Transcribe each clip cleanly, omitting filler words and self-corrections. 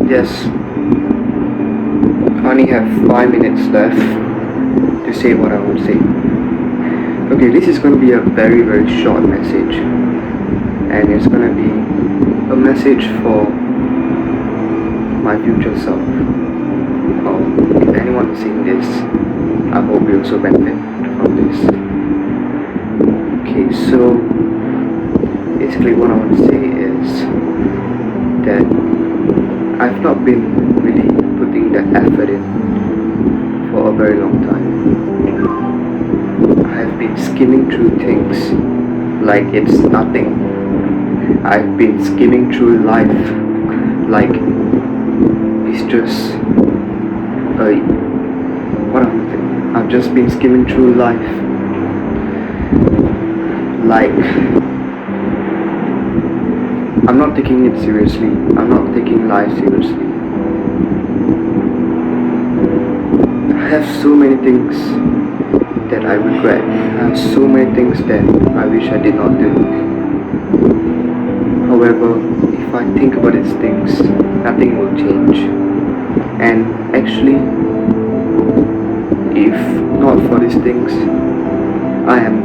Yes, I only have 5 minutes left to say what I want to say. Okay, this is going to be a very, very short message, and it's going to be a message for my future self. If anyone is seeing this, I hope you also benefit from this. Okay, so basically what I want to say is that I've not been really putting the effort in for a very long time. I've been skimming through things like it's nothing. I've been skimming through life like it's just I've just been skimming through life like I'm not taking it seriously. I'm not taking life seriously. I have so many things that I regret. I have so many things that I wish I did not do. However, if I think about these things, nothing will change. And actually, if not for these things, I am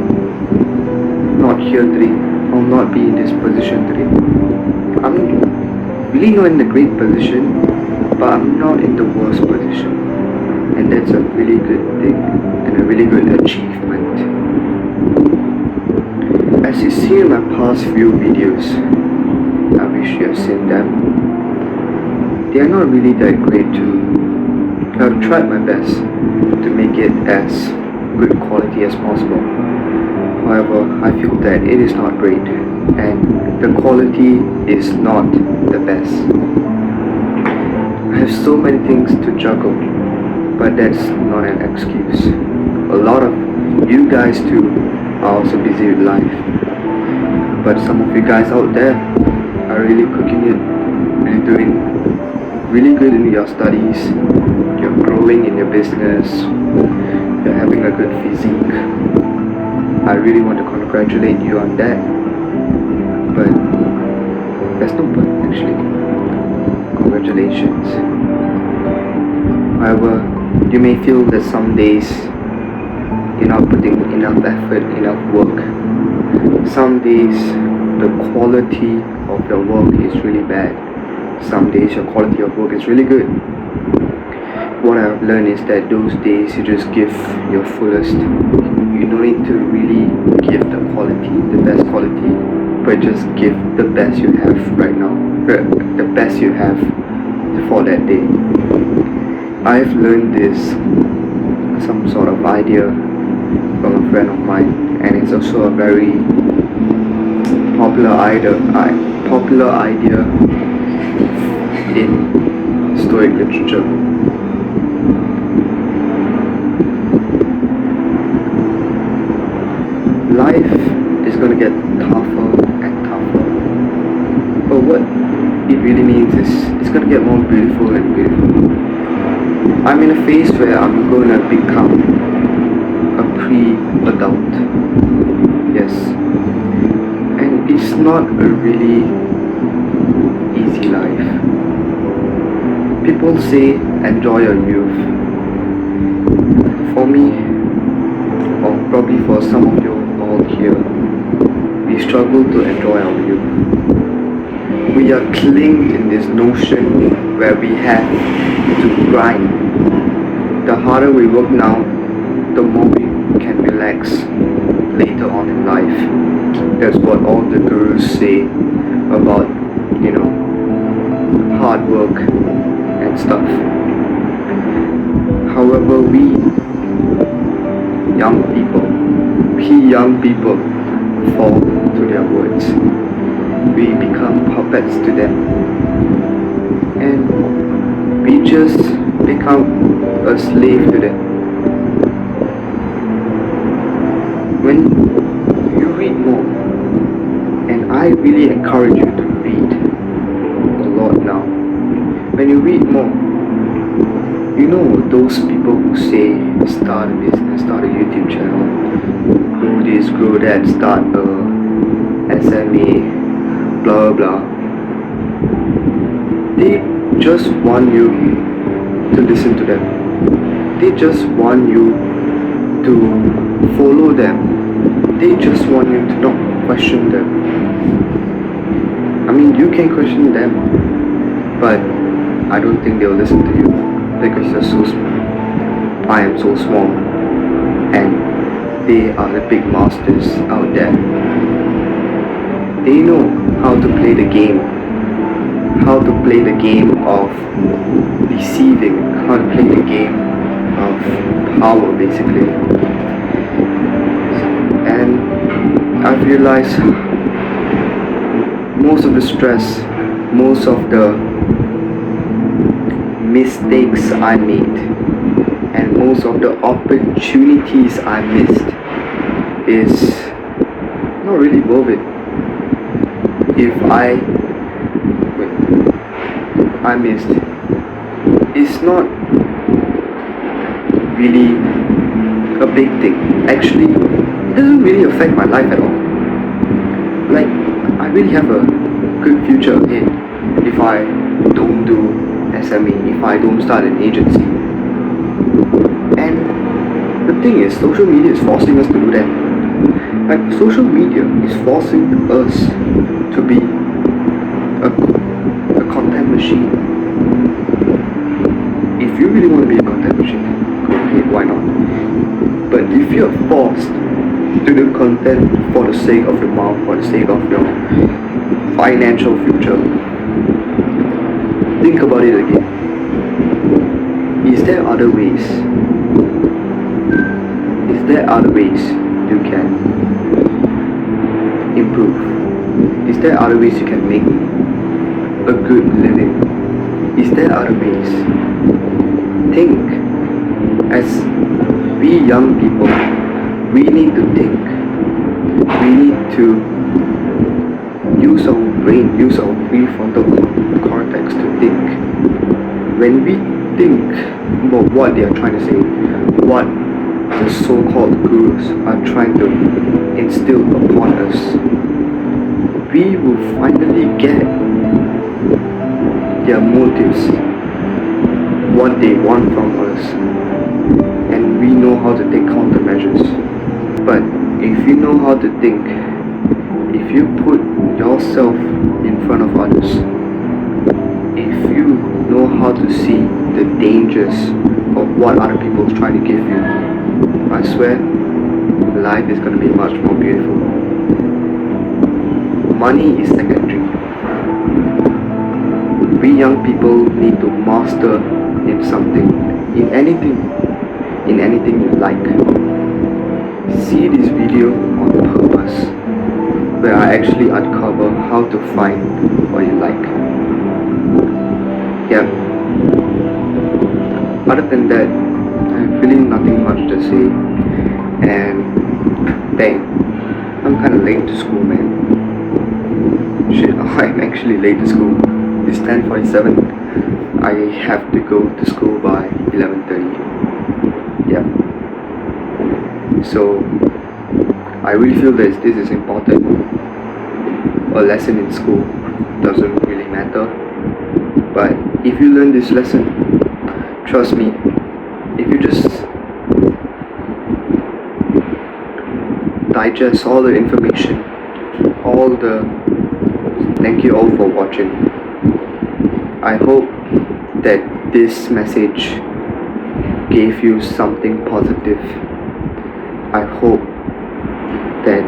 not here today. I'll not be in this position today. I'm really not in a great position, but I'm not in the worst position. And that's a really good thing and a really good achievement. As you see in my past few videos, I wish you have seen them. They are not really that great too. I've tried my best to make it as good quality as possible. However, I feel that it is not great and the quality is not the best. I have so many things to juggle, but that's not an excuse. A lot of you guys too are also busy with life, but some of you guys out there are really cooking it, really doing really good in your studies, you're growing in your business, you're having a good physique. I really want to congratulate you on that, but there's no but actually. Congratulations. However, you may feel that some days you're not putting enough effort, enough work. Some days the quality of your work is really bad. Some days your quality of work is really good. What I've learned is that those days you just give your fullest. You don't need to really give the quality, the best quality, but just give the best you have right now, the best you have for that day. I've learned this, some sort of idea from a friend of mine, and it's also a very popular idea in Stoic literature. Life is going to get tougher and tougher, but what it really means is it's going to get more beautiful and beautiful. I'm in a phase where I'm going to become a pre-adult. Yes, and it's not a really easy life. People say enjoy your youth. For me, or probably for some of you all here, we struggle to enjoy our youth. We are clinged in this notion where we have to grind. The harder we work now, the more we can relax later on in life. That's what all the gurus say about, hard work and stuff. However, we young people fall to their words. We become puppets to them, and we just become a slave to them. When you read more, and I really encourage you to read a lot now. When you read more, those people who say start a business, start a YouTube channel, grow this, grow that, start a SMA, blah blah. They just want you to listen to them. They just want you to follow them. They just want you to not question them. I mean, you can question them, but I don't think they'll listen to you because you're so small. I am so small, and they are the big masters out there. They know how to play the game, how to play the game of deceiving, how to play the game of power, basically. And I've realized most of the stress, most of the mistakes I made, and most of the opportunities I missed is not really worth it. If I missed, it's not really a big thing. Actually, it doesn't really affect my life at all. Like, I really have a good future ahead if I don't do SME, if I don't start an agency. And the thing is, social media is forcing us to do that. Like, social media is forcing us to be a content machine. If you really want to be a content machine, go ahead, why not? But if you're forced to do content for the sake of your mouth, for the sake of your financial future, think about it again. Is there other ways? Is there other ways you can improve? Is there other ways you can make a good living? Is there other ways? Think. As we young people, we need to think. We need to use our brain, use our prefrontal cortex to think. When we think about what they are trying to say, what the so-called gurus are trying to instill upon us, we will finally get their motives, what they want from us, and we know how to take countermeasures. But if you know how to think, if you put yourself in front of others, if you know how to see the dangers of what other people are trying to give you, I swear, life is going to be much more beautiful. Money is secondary. We young people need to master in something, in anything you like. See this video on purpose, where I actually uncover how to find what you like. Yeah. Other than that, I'm feeling nothing much to say. And dang, I'm kinda late to school, man. Shit, I'm actually late to school. It's 10:47. I have to go to school by 11:30. Yeah. So I really feel that this is important. A lesson in school doesn't really matter. But if you learn this lesson, trust me, if you just digest all the information, thank you all for watching. I hope that this message gave you something positive. I hope that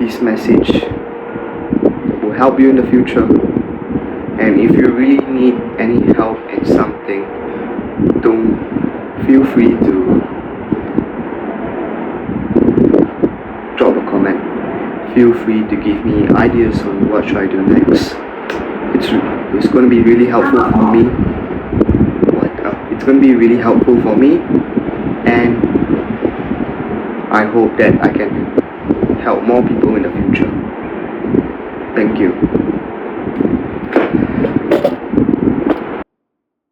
this message will help you in the future. And if you really need any help in something, don't feel free to drop a comment. Feel free to give me ideas on what should I do next. It's going to be really helpful for me. It's going to be really helpful for me, and I hope that I can help more people in the future. Thank you.